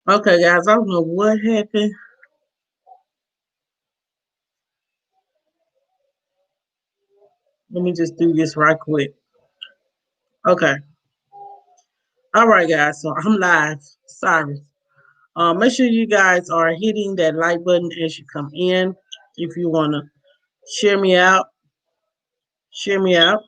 Okay, guys, I don't know what happened. Let me just do this right quick. Okay. All right, guys. So I'm live. Sorry. Make sure you guys are hitting that like button as you come in. If you want to share me out, share me out.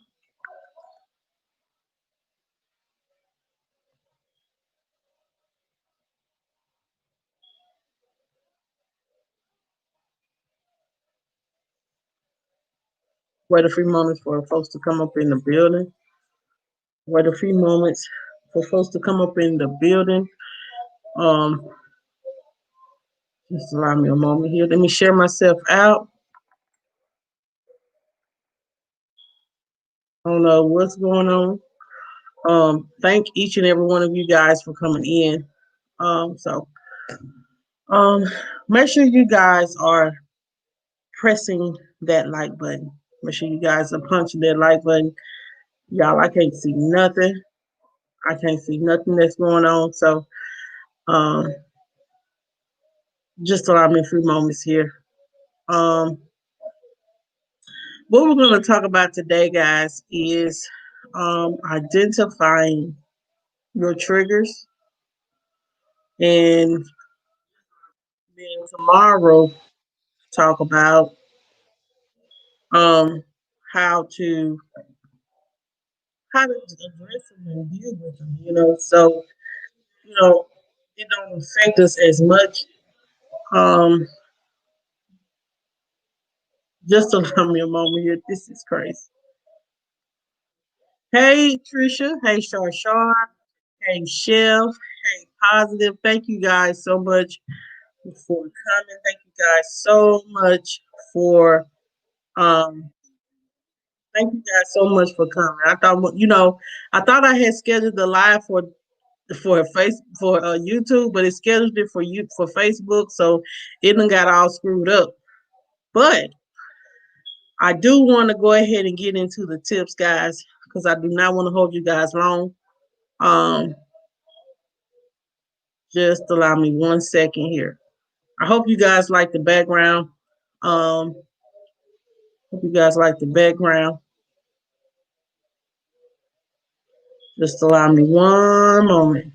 Wait a few moments for folks to come up in the building. Wait a few moments for folks to come up in the building. Um, just allow me a moment here. Let me share myself out. I don't know what's going on. Thank each and every one of you guys for coming in. So um, make sure you guys are pressing that like button. Make sure you guys are punching that like button. Y'all, I can't see nothing. I can't see nothing that's going on. So um, just allow me a few moments here. Um, what we're going to talk about today, guys, is identifying your triggers. And then tomorrow, talk about um, how to address them and deal with them. So it don't affect us as much. Um, just allow me a moment here. This is crazy. Hey Trisha. Hey Shar. Hey Chef. Hey Positive. Thank you guys so much for coming. Thank you guys so much for um. Thank you guys so much for coming. I thought I had scheduled the live for YouTube, but it scheduled it for Facebook, so it done got all screwed up. But I do want to go ahead and get into the tips, guys, because I do not want to hold you guys long. Um, just allow me 1 second here. I hope you guys like the background. Um, hope you guys like the background. Just allow me one moment.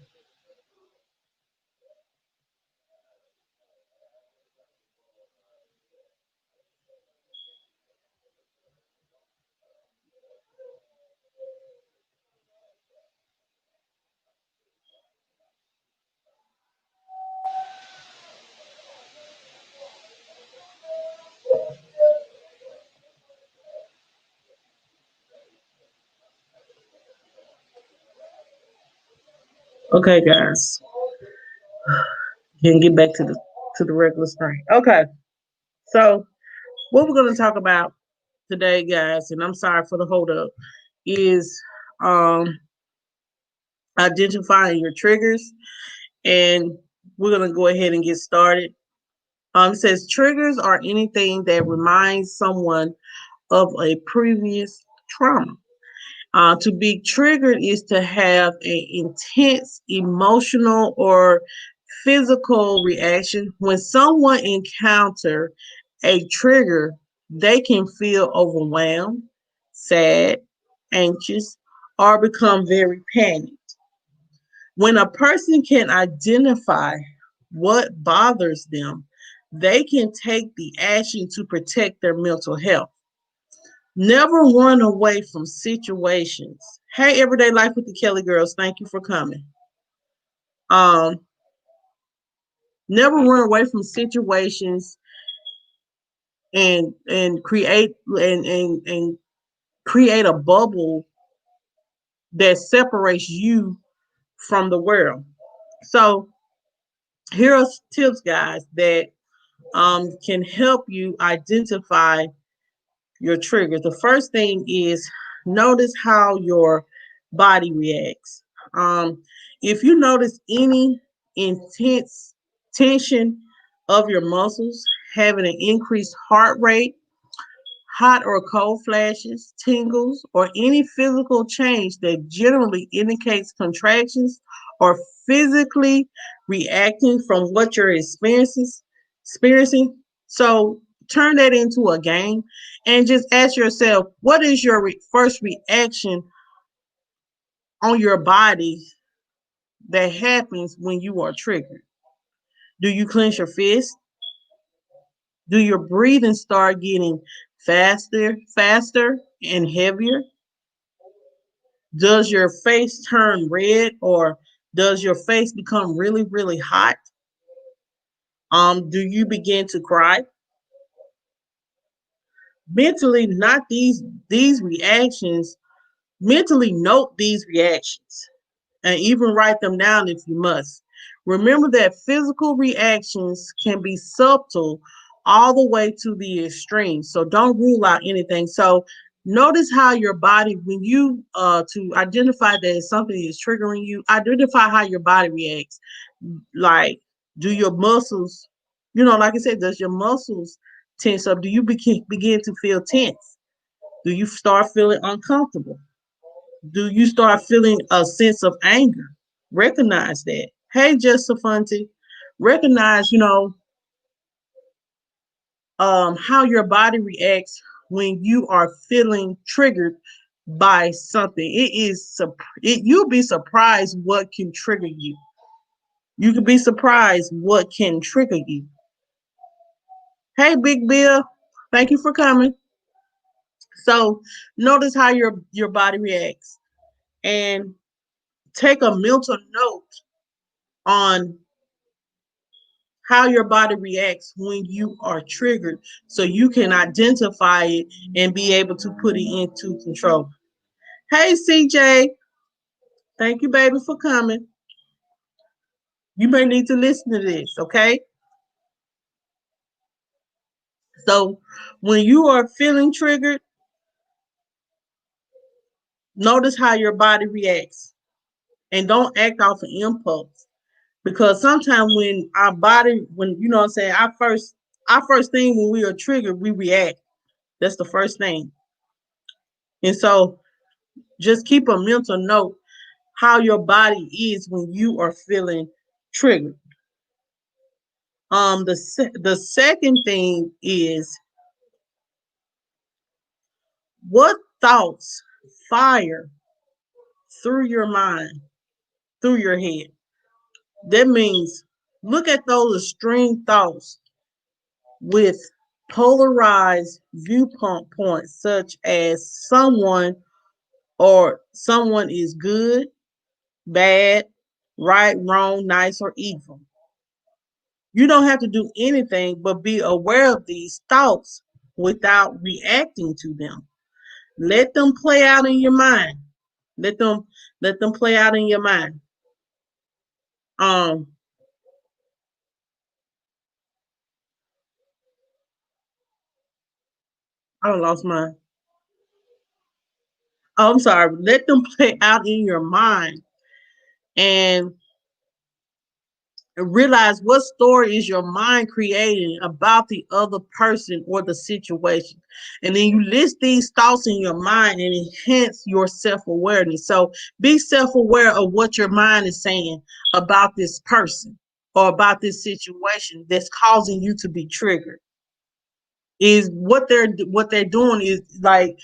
Okay, guys, can get back to the regular screen. Okay, so what we're going to talk about today, guys, and I'm sorry for the hold up, is um, identifying your triggers. And we're going to go ahead and get started. It says triggers are anything that reminds someone of a previous trauma. To be triggered is to have an intense emotional or physical reaction. When someone encounters a trigger, they can feel overwhelmed, sad, anxious, or become very panicked. When a person can identify what bothers them, they can take the action to protect their mental health. Never run away from situations. Hey, Everyday Life with the Kelly Girls, thank you for coming. Um, Never run away from situations and and create a bubble that separates you from the world. So here are tips, guys, that can help you identify your triggers. The first thing is notice how your body reacts. If you notice any intense tension of your muscles, having an increased heart rate, hot or cold flashes, tingles, or any physical change that generally indicates contractions or physically reacting from what you're experiencing. So turn that into a game and just ask yourself, what is your first reaction on your body that happens when you are triggered? Do you clench your fist? Do your breathing start getting faster and heavier? Does your face turn red, or does your face become really, really hot? Do you begin to cry? Mentally, not these reactions. Mentally note these reactions and even write them down if you must. Remember that physical reactions can be subtle all the way to the extreme. So don't rule out anything. So notice how your body, when you to identify that something is triggering you, identify how your body reacts. Like, do your muscles, like I said, does your muscles tense up? Do you begin to feel tense? Do you start feeling uncomfortable? Do you start feeling a sense of anger? Recognize that. Hey, Justifanti, recognize, how your body reacts when you are feeling triggered by something. You'll be surprised what can trigger you. You could be surprised what can trigger you. Hey, Big Bill, thank you for coming. So notice how your body reacts and take a mental note on how your body reacts when you are triggered so you can identify it and be able to put it into control. Hey, CJ, thank you, baby, for coming. You may need to listen to this, okay? So when you are feeling triggered, notice how your body reacts and don't act off an impulse. Because sometimes when our body, when you know what I'm saying, our first thing when we are triggered, we react. That's the first thing. And so just keep a mental note how your body is when you are feeling triggered. The second thing is, what thoughts fire through your mind, through your head? That means look at those extreme thoughts with polarized viewpoint points, such as someone is good, bad, right, wrong, nice, or evil. You don't have to do anything but be aware of these thoughts without reacting to them. Let them play out in your mind. Let them play out in your mind. Um, I lost mine. Oh, I'm sorry. Let them play out in your mind and realize what story is your mind creating about the other person or the situation. And then you list these thoughts in your mind and enhance your self-awareness. So be self-aware of what your mind is saying about this person or about this situation that's causing you to be triggered. Is what they're doing is like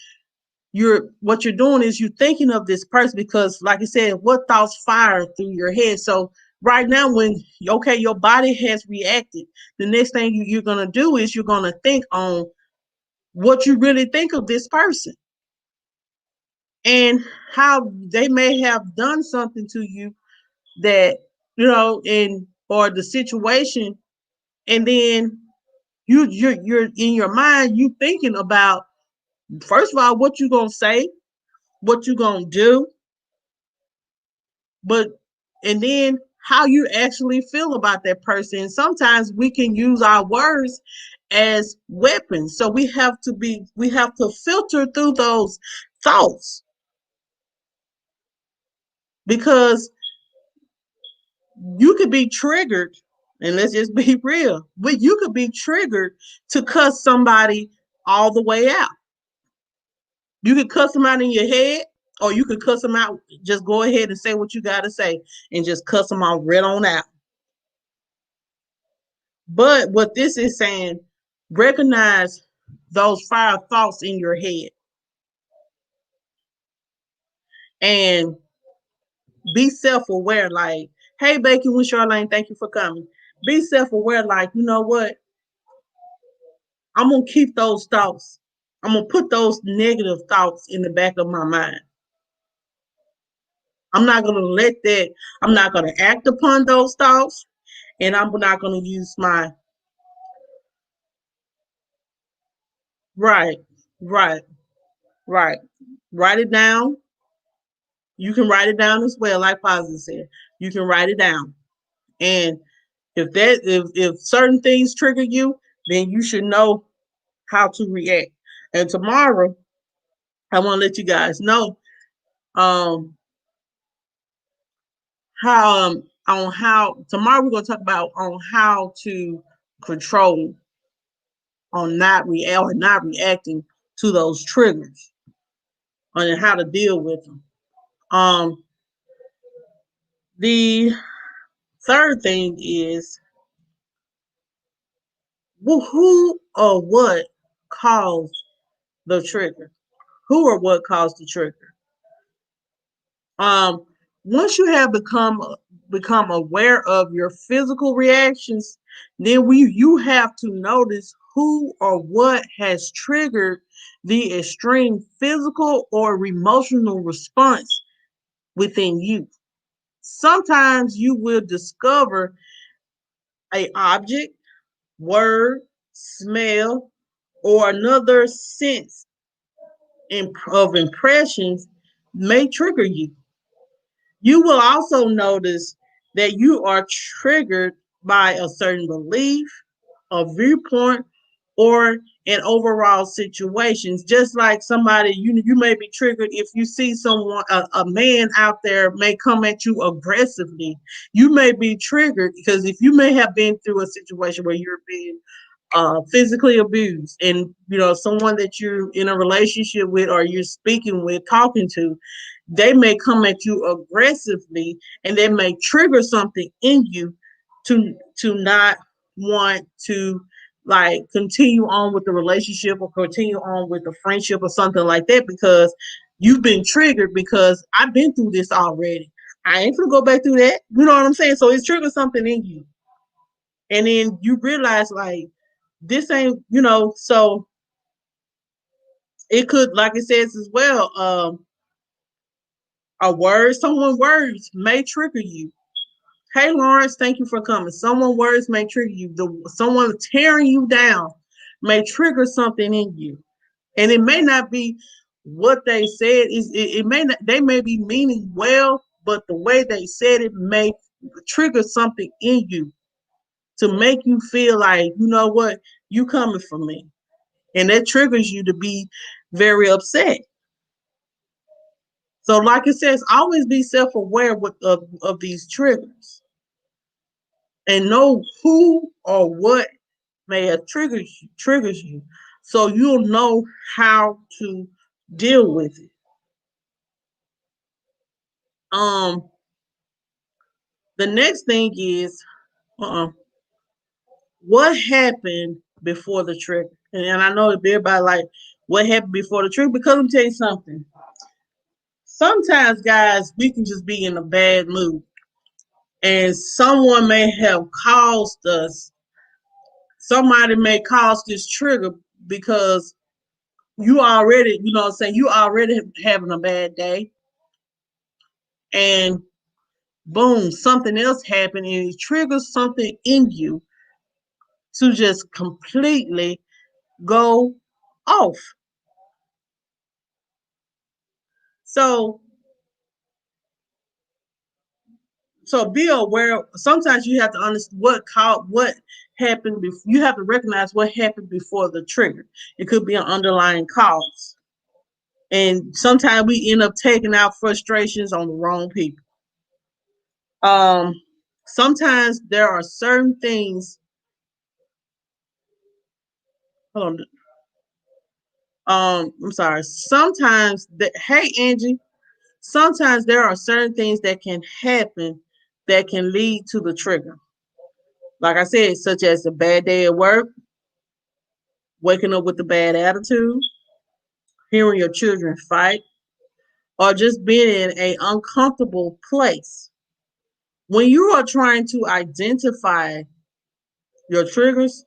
what you're doing is you're thinking of this person because, like I said, what thoughts fire through your head. So right now, when your body has reacted, the next thing you're gonna do is you're gonna think on what you really think of this person and how they may have done something to you that in or the situation, and then you're in your mind you thinking about, first of all, what you gonna say, what you gonna do, but and then how you actually feel about that person. Sometimes we can use our words as weapons. So we have to filter through those thoughts because you could be triggered, and let's just be real, but you could be triggered to cuss somebody all the way out. You could cuss them out in your head, Or you could cuss them out. Just go ahead and say what you got to say and just cuss them out right on out. But what this is saying, recognize those fire thoughts in your head and be self-aware. Like, hey, Bacon with Charlene, thank you for coming. Be self-aware. Like, you know what? I'm gonna keep those thoughts. I'm gonna put those negative thoughts in the back of my mind. I'm not gonna let that. I'm not gonna act upon those thoughts, and I'm not gonna use my right, right, right. Write it down. You can write it down as well, like Positive said. You can write it down, and if certain things trigger you, then you should know how to react. And tomorrow, I want to let you guys know um how on how tomorrow we're gonna talk about on how to control on not reacting to those triggers and how to deal with them. Um the third thing is who or what caused the trigger? Who or what caused the trigger? Um, Once you have become aware of your physical reactions, then you have to notice who or what has triggered the extreme physical or emotional response within you. Sometimes you will discover a object, word, smell, or another sense of impressions may trigger you. You will also notice that you are triggered by a certain belief, a viewpoint, or an overall situations. Just like somebody, you may be triggered if you see someone, a man out there may come at you aggressively. You may be triggered because if you may have been through a situation where you're being physically abused, and someone that you're in a relationship with or you're speaking with, talking to, they may come at you aggressively, and they may trigger something in you to not want to like continue on with the relationship or continue on with the friendship or something like that, because you've been triggered. Because I've been through this already, I ain't gonna go back through that. You know what I'm saying? So it's triggered something in you, and then you realize like this ain't, so it could, like it says as well, a word, someone words may trigger you. Hey Lawrence, thank you for coming. Someone words may trigger you. Someone tearing you down may trigger something in you. And it may not be what they said, it may not, they may be meaning well, but the way they said it may trigger something in you to make you feel like, you know what, you coming for me. And that triggers you to be very upset. So, like it says, always be self-aware of these triggers and know who or what may have triggers you, so you'll know how to deal with it. Um, the next thing is what happened before the trigger, and I know everybody like what happened before the trigger, because let me tell you something. Sometimes, guys, we can just be in a bad mood, and someone may have caused us. Somebody may cause this trigger because you already, you know what I'm saying, you already having a bad day, and boom, something else happened, and it triggers something in you to just completely go off. So so be aware. Sometimes you have to understand what happened before. You have to recognize what happened before the trigger. It could be an underlying cause, and sometimes we end up taking out frustrations on the wrong people. Um, Sometimes there are certain things. Hold on. I'm sorry. Sometimes that. Hey, Angie. Sometimes there are certain things that can happen that can lead to the trigger. Like I said, such as a bad day at work, waking up with a bad attitude, hearing your children fight, or just being in an uncomfortable place. When you are trying to identify your triggers,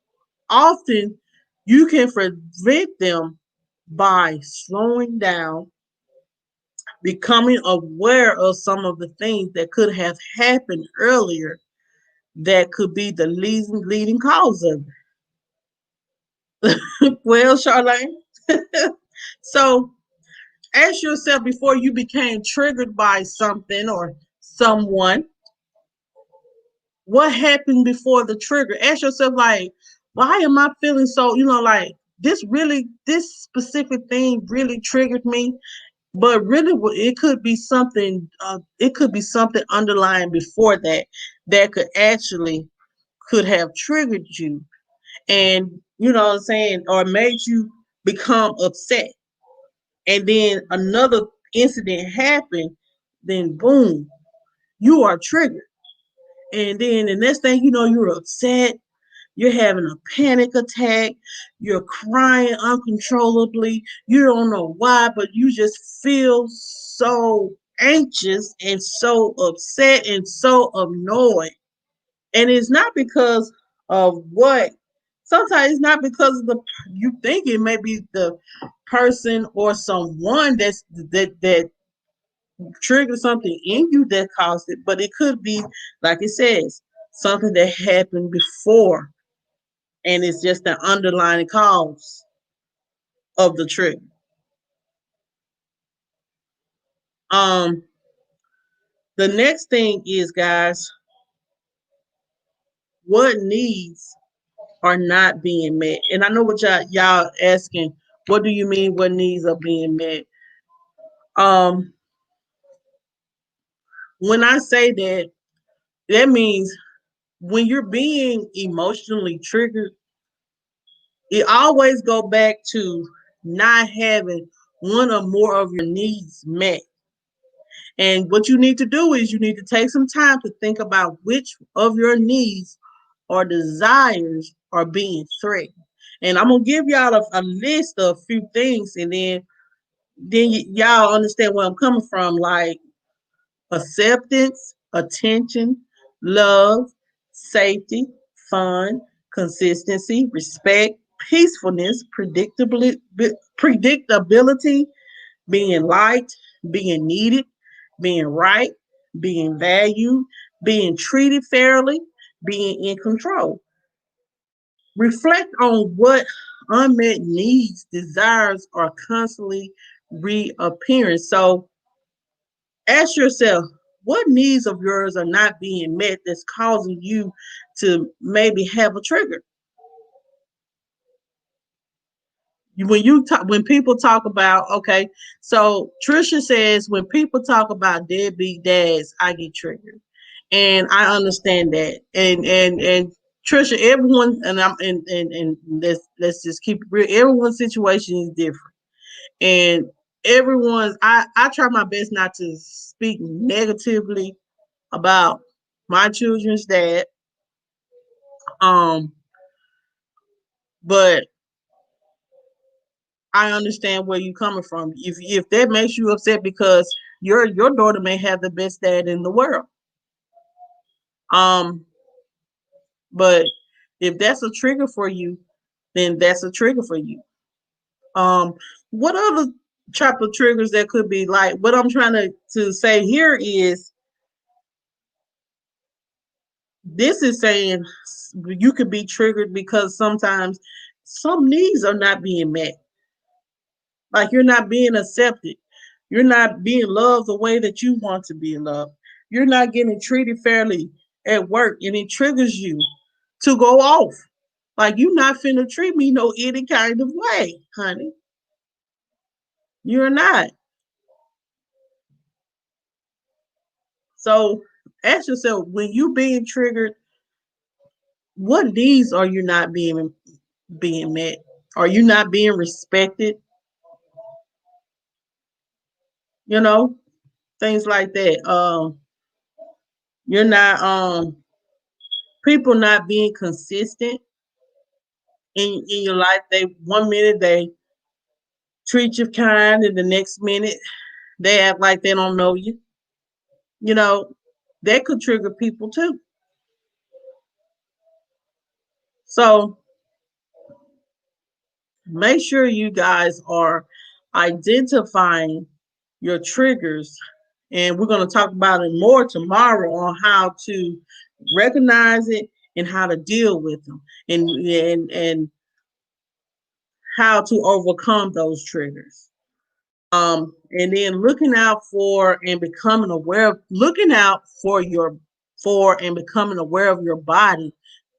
often you can prevent them by slowing down, becoming aware of some of the things that could have happened earlier that could be the leading cause of it. Well, Charlene, so ask yourself before you became triggered by something or someone, what happened before the trigger? Ask yourself, like, why am I feeling so, like this specific thing really triggered me? But really, it could be something. It could be something underlying before that that could have triggered you, and you know what I'm saying, or made you become upset. And then another incident happened. Then boom, you are triggered. And then the next thing you know, you're upset. You're having a panic attack. You're crying uncontrollably. You don't know why, but you just feel so anxious and so upset and so annoyed. And it's not because of what. Sometimes it's not because of the you think it may be the person or someone that triggered something in you that caused it, but it could be, like it says, something that happened before, and it's just the underlying cause of the trigger. Um, the next thing is, guys, what needs are not being met? And I know what y'all asking. What do you mean? What needs are being met? Um, when I say that, that means when you're being emotionally triggered, it always go back to not having one or more of your needs met. And what you need to do is you need to take some time to think about which of your needs or desires are being threatened. And I'm gonna give y'all a list of a few things, and then y'all understand where I'm coming from. Like acceptance, attention, love, safety, fun, consistency, respect, peacefulness, predictability, being liked, being needed, being right, being valued, being treated fairly, being in control. Reflect on what unmet needs, desires are constantly reappearing. So ask yourself, what needs of yours are not being met that's causing you to maybe have a trigger? When people talk about, okay, so Trisha says when people talk about deadbeat dads, I get triggered, and I understand that. And Trisha, everyone, and let's just keep it real. Everyone's situation is different, and everyone's. I try my best not to speak negatively about my children's dad. Um, but I understand where you're coming from. If that makes you upset because your daughter may have the best dad in the world. Um, but if that's a trigger for you, then that's a trigger for you. Um, what other type of triggers that could be, like what I'm trying to say here is this is saying you could be triggered because sometimes some needs are not being met. Like you're not being accepted. You're not being loved the way that you want to be loved. You're not getting treated fairly at work, and it triggers you to go off. Like you're not finna treat me no any kind of way, honey. You're not. So ask yourself, when you being triggered, what needs are you not being met? Are you not being respected? You know? things like that. You're not people not being consistent in your life. They 1 minute they treat you kind, and the next minute they act like they don't know you. You know, that could trigger people too. So make sure you guys are identifying your triggers, and we're going to talk about it more tomorrow on how to recognize it and how to deal with them, and how to overcome those triggers. And then looking out for and becoming aware of, looking out for your for and becoming aware of your body,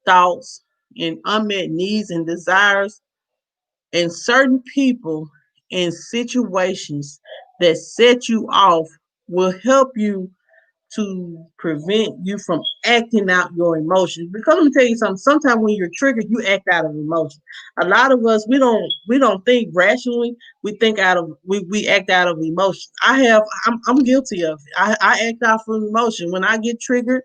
thoughts, and unmet needs and desires, and certain people and situations that set you off will help you to prevent you from acting out your emotions. Because let me tell you something. Sometimes when you're triggered, you act out of emotion. A lot of us we don't think rationally. We think out of we act out of emotion. I'm guilty of it. I act out from emotion when I get triggered.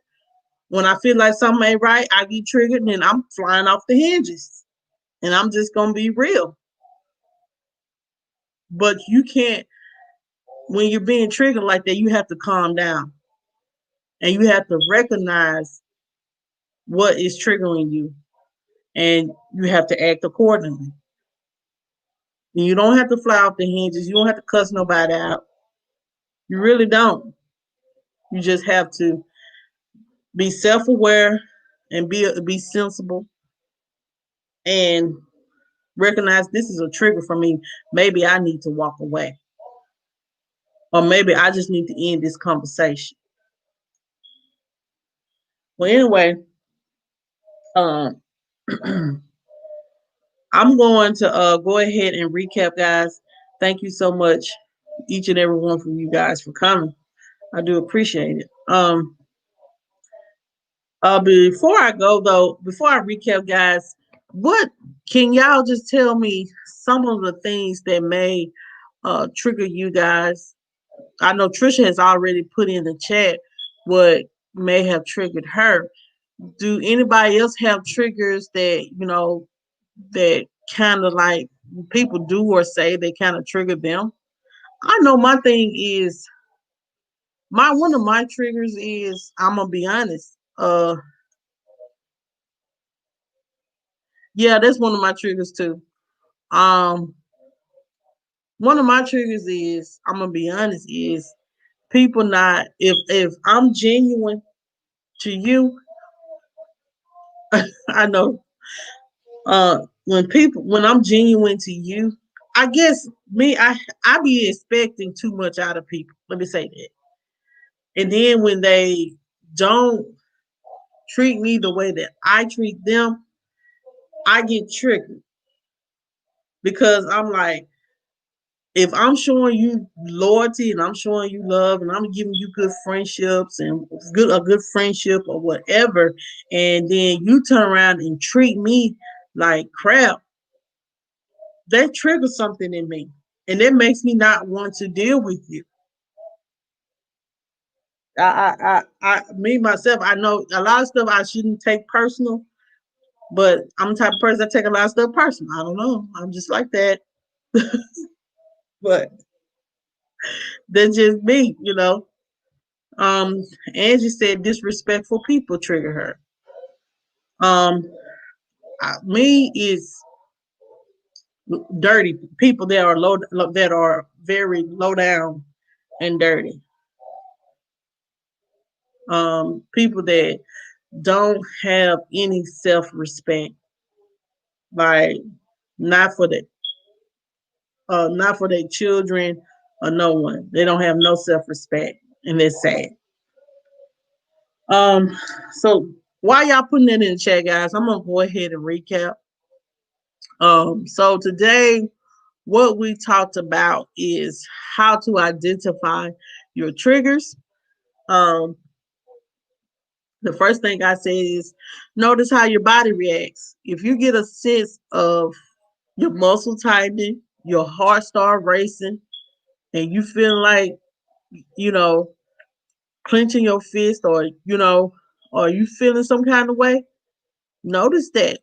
When I feel like something ain't right, I get triggered and then I'm flying off the hinges. And I'm just gonna be real. But you can't, when you're being triggered like that, you have to calm down and you have to recognize what is triggering you, and you have to act accordingly. And you don't have to fly off the hinges. You don't have to cuss nobody out. You really don't. You just have to be self-aware and be sensible and recognize this is a trigger for me. Maybe I need to walk away, or maybe I just need to end this conversation. Well, anyway, um, I'm going to go ahead and recap, guys. Thank you so much, each and every one from you guys, for coming. I do appreciate it. Before I go though, before I recap, guys, what can y'all just tell me some of the things that may trigger you guys? I know Trisha has already put in the chat what may have triggered her. Do anybody else have triggers that that kind of like people do or say they kind of trigger them? I know my thing is my one of my triggers is, I'm gonna be honest. Yeah, that's one of my triggers too. Um, One of my triggers is, I'm gonna be honest, is people not, if I'm genuine to you, I know when I'm genuine to you, I guess I be expecting too much out of people. Let me say that. And then when they don't treat me the way that I treat them, I get triggered because I'm like, if I'm showing you loyalty and I'm showing you love and I'm giving you good friendships and a good friendship or whatever, and then you turn around and treat me like crap, that triggers something in me, and that makes me not want to deal with you. Me myself, I know a lot of stuff I shouldn't take personal, but I'm the type of person that take a lot of stuff personal. I don't know. I'm just like that, but that's just me. Um, Angie said disrespectful people trigger her. Um, me is dirty people that are that are very low down and dirty. People that don't have any self respect, like not for the not for their children or no one. They don't have no self respect, and that's sad. Um, so while y'all putting that in the chat, guys, I'm gonna go ahead and recap. So today, what we talked about is how to identify your triggers. Um, the first thing I said is notice how your body reacts. If you get a sense of your muscle tightening, your heart start racing, and you feel like you know, clenching your fist, or are you feeling some kind of way? Notice that,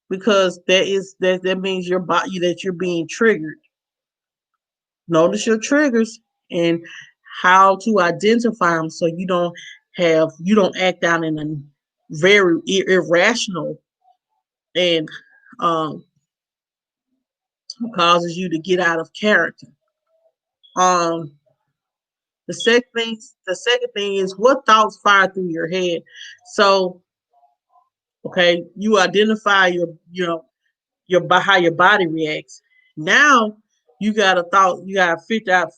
because that means your body, that you're being triggered. Notice your triggers and how to identify them, so you don't act out in a very irrational, and um, causes you to get out of character. Um, the second thing is, what thoughts fire through your head. So, okay, you identify how your body reacts. Now you gotta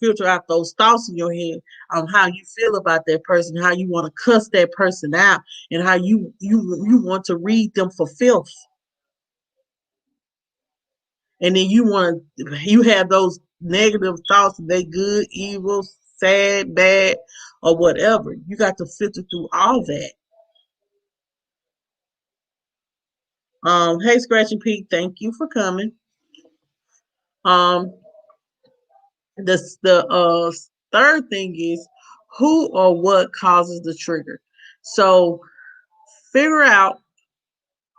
filter out those thoughts in your head on how you feel about that person, how you want to cuss that person out, and how you want to read them for filth. And then you have those negative thoughts, they good, evil, sad, bad, or whatever. You got to filter through all that. Hey, Scratchy Pete, thank you for coming. Um, the third thing is, who or what causes the trigger. So figure out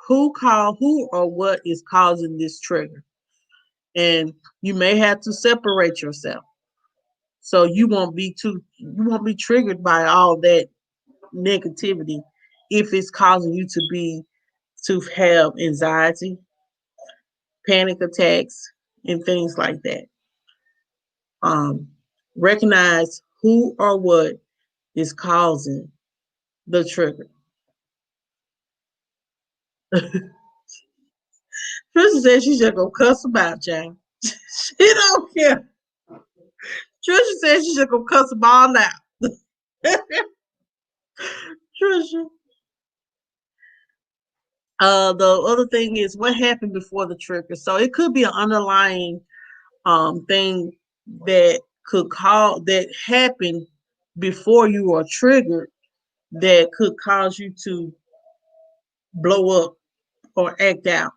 who or what is causing this trigger, and you may have to separate yourself, so you won't be triggered by all that negativity, if it's causing you to have anxiety, panic attacks, and things like that. Um, Recognize who or what is causing the trigger. Trisha said she's just gonna cuss them out, Jane. She don't care. Trisha said she's just gonna cuss them all out. Trisha. The other thing is, what happened before the trigger. So it could be an underlying thing that that happened before you are triggered, that could cause you to blow up or act out,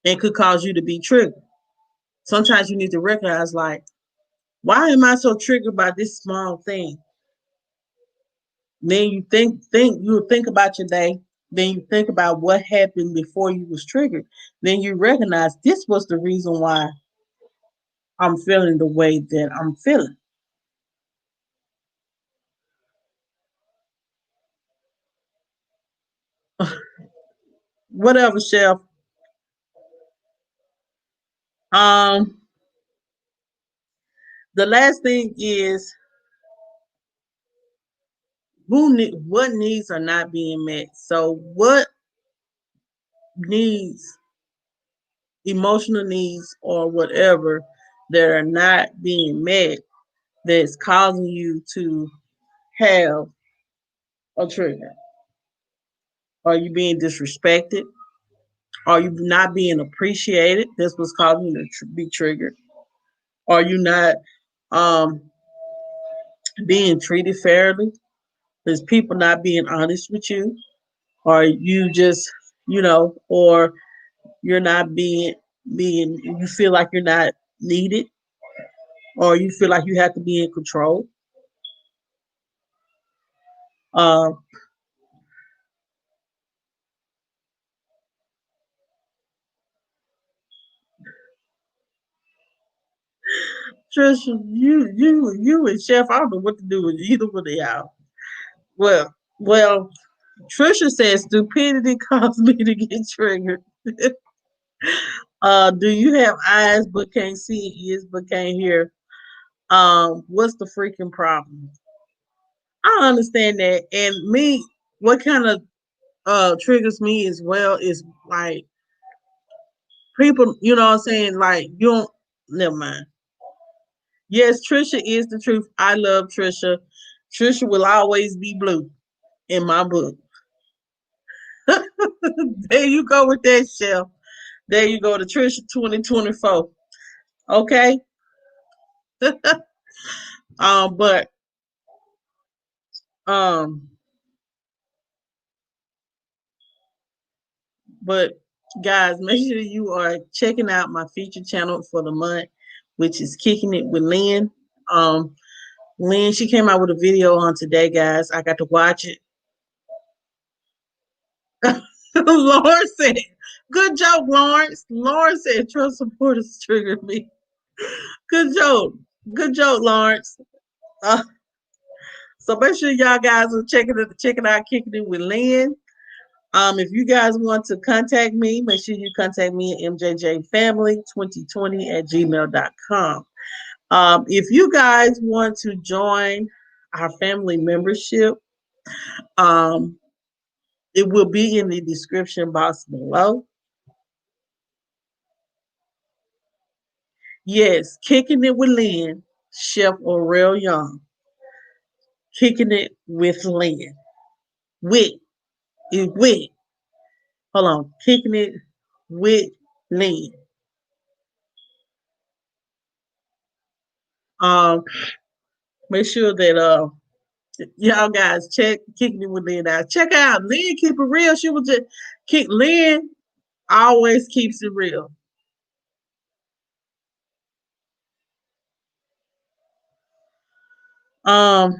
and could cause you to be triggered. Sometimes you need to recognize, like, why am I so triggered by this small thing? Then you think about your day. Then you think about what happened before you was triggered. Then you recognize, this was the reason why I'm feeling the way that I'm feeling. Whatever, chef. Um, the last thing is, what needs are not being met. So what needs, emotional needs or whatever, that are not being met, that's causing you to have a trigger? Are you being disrespected? Are you not being appreciated? This was causing you to be triggered. Are you not um, being treated fairly? Is people not being honest with you? Are you just, or you're not you feel like you're not needed, or you feel like you have to be in control? Uh, Trisha, you and Chef, I don't know what to do with either one of y'all. Well, Trisha says stupidity caused me to get triggered. Do you have eyes but can't see, ears but can't hear? What's the freaking problem? I understand that. And me, what kind of triggers me as well is, like, people, you know what I'm saying? Like, you don't, never mind. Yes, Trisha is the truth. I love Trisha. Trisha will always be blue in my book. There you go with that, Chef. There you go to Trisha 2024. Okay. But um, but guys, make sure you are checking out my feature channel for the month, which is Kicking It with Lynn. Um, Lynn, she came out with a video on today, guys. I got to watch it. Lawrence said, good joke, Lawrence. Lawrence said, Trump supporters triggered me. Good joke. Good joke, Lawrence. Uh, so make sure y'all guys are checking out Kicking It with Lynn. If you guys want to contact me, make sure you contact me at mjjfamily2020@gmail.com. If you guys want to join our family membership, um, it will be in the description box below. Yes, Kicking It with Lynn, Chef Orel Young. Kicking It with Lynn. With, with. Hold on. Kicking It with Lynn. Um, Make sure that y'all guys check Kicking It with Lynn out. Check out Lynn. Keep it real. She was just kick. Lynn always keeps it real. Um,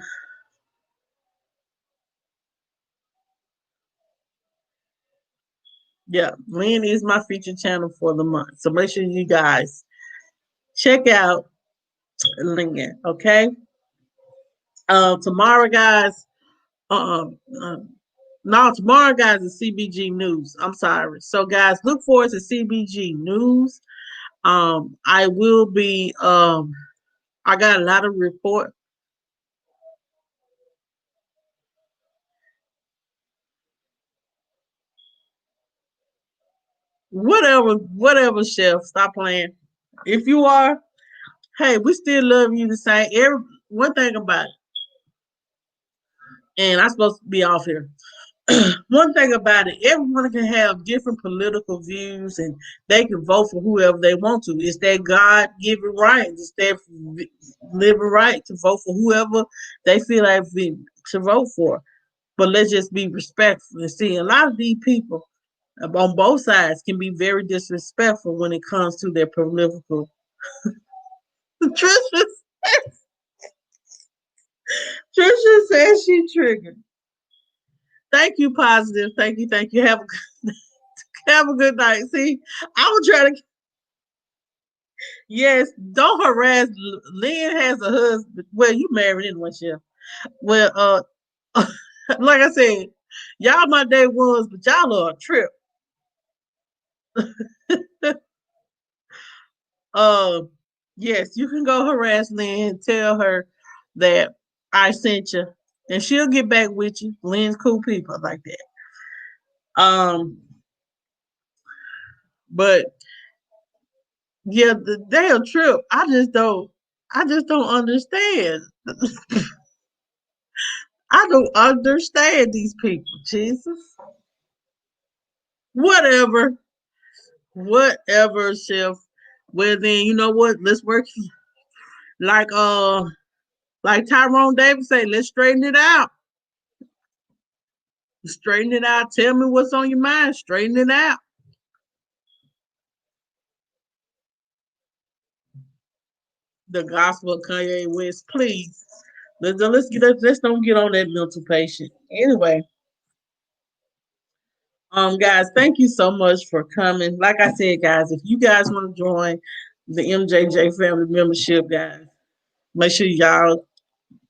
yeah, Lynn is my featured channel for the month. So make sure you guys check out Lynn. Okay. Tomorrow, guys. Uh, uh, no, tomorrow, guys, is CBG News. I'm sorry. So, guys, look forward to CBG News. I will be. I got a lot of report. Whatever, chef. Stop playing. If you are, hey, we still love you the same. One thing about it, and I'm supposed to be off here. One thing about it, everyone can have different political views and they can vote for whoever they want to. It's their God given right. It's their living right to vote for whoever they feel like to vote for. But let's just be respectful and see a lot of these people on both sides can be very disrespectful when it comes to their political. Trisha, Trisha says she triggered. Thank you, positive. Thank you, thank you. Have a good night. See, I will try to. Yes, don't harass. Lynn has a husband. Well, you married anyway, Chef. Well, like I said, y'all my day ones, but y'all are a trip. uh, yes, you can go harass Lynn. Tell her that I sent you, and she'll get back with you. Lynn's cool people like that. But yeah, they a trip. I just don't understand. I don't understand these people. Jesus. Whatever. Whatever, Chef. Well then, you know what? Let's work like like Tyrone Davis say, let's straighten it out. Straighten it out. Tell me what's on your mind. Straighten it out. The gospel of Kanye West, please. Let's don't get on that mental patient. Anyway, guys, thank you so much for coming. Like I said, guys, if you guys want to join the MJ&J family membership, guys, make sure y'all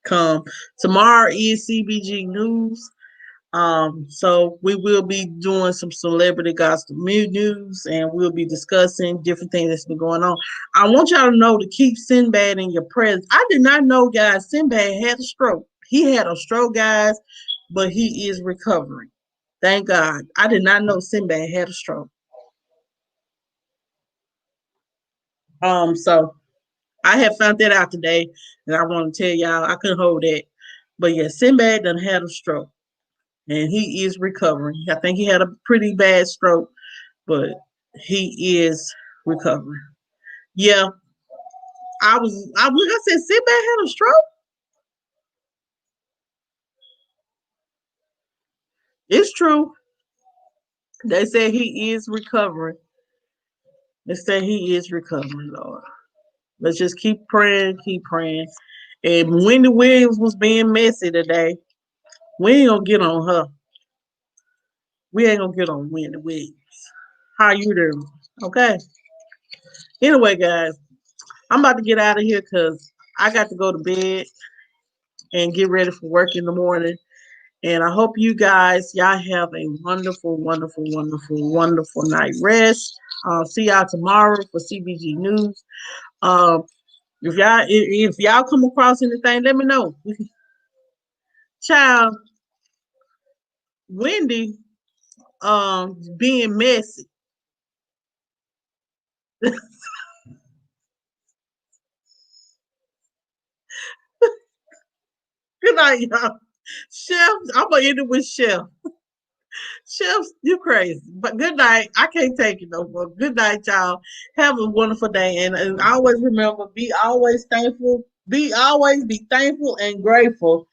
come. Tomorrow is CBG News. So we will be doing some celebrity gospel news, and we'll be discussing different things that's been going on. I want y'all to know to keep Sinbad in your prayers. I did not know, guys, Sinbad had a stroke. He had a stroke, guys, but he is recovering. Thank God. I did not know Sinbad had a stroke. So I have found that out today, and I want to tell y'all I couldn't hold that. But yeah, Sinbad done had a stroke, and he is recovering. I think he had a pretty bad stroke, but he is recovering. Yeah, like I said, Sinbad had a stroke. It's true. They say he is recovering. They say he is recovering, Lord. Let's just keep praying, keep praying. And Wendy Williams was being messy today. We ain't gonna get on her. We ain't gonna get on Wendy Williams. How you doing? Okay. Anyway, guys, I'm about to get out of here because I got to go to bed and get ready for work in the morning. And I hope you guys, y'all have a wonderful, wonderful, wonderful, wonderful night rest. See y'all tomorrow for CBG News. Um, if y'all come across anything, let me know. Child, Wendy, being messy. Good night, y'all. Chef, I'm gonna end it with Chef. Chef, you crazy. But good night. I can't take it no more. Good night, y'all. Have a wonderful day. And always remember, be always thankful. Be thankful and grateful.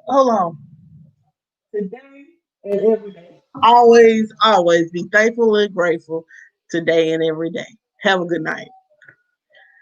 Hold on. Today and every day. Always be thankful and grateful today and every day. Have a good night.